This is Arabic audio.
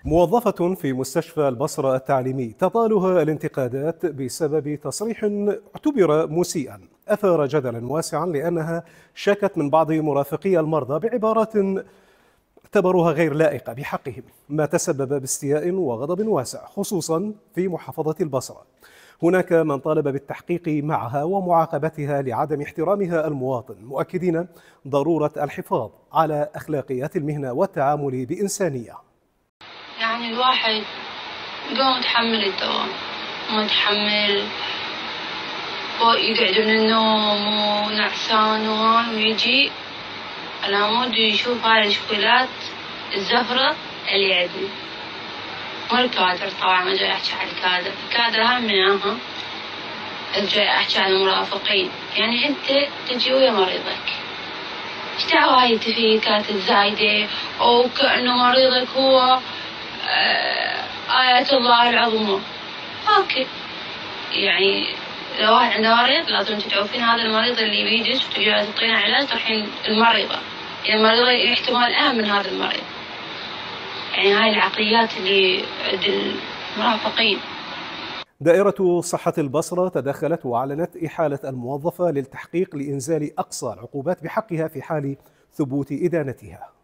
موظفة في مستشفى البصرة التعليمي تطالها الانتقادات بسبب تصريح اعتبر مسيئا أثار جدلا واسعا لأنها شكت من بعض مرافقي المرضى بعبارات اعتبروها غير لائقة بحقهم، ما تسبب باستياء وغضب واسع خصوصا في محافظة البصرة. هناك من طالب بالتحقيق معها ومعاقبتها لعدم احترامها المواطن، مؤكدين ضرورة الحفاظ على أخلاقيات المهنة والتعامل بإنسانية. يعني الواحد يقوم متحمل الدوام ومتحمل يقعد من النوم ونعسان ويجي العمود يشوف هاي الشكلات الزفرة اللي عندي. مو الكادر طبعا، ما جاي أحكي على الكادر أهم منها. جاي أحكي على المرافقين. يعني أنت تجي ويا مريضك، إيش دعوة هاي التفكيرات الزايدة أو كأنه مريضك هو آيات الله العظمى. أوكي، يعني لو واحد عنده مريض لازم تدعوفين هذا المريض اللي بيجي وتجي تعطينه علاج تروحين المريضة، يعني المريضة احتمال أهم من هذا المريض. يعني هاي العقليات اللي عند المرافقين. دائرة صحة البصرة تدخلت وأعلنت إحالة الموظفة للتحقيق لإنزال أقصى العقوبات بحقها في حال ثبوت إدانتها.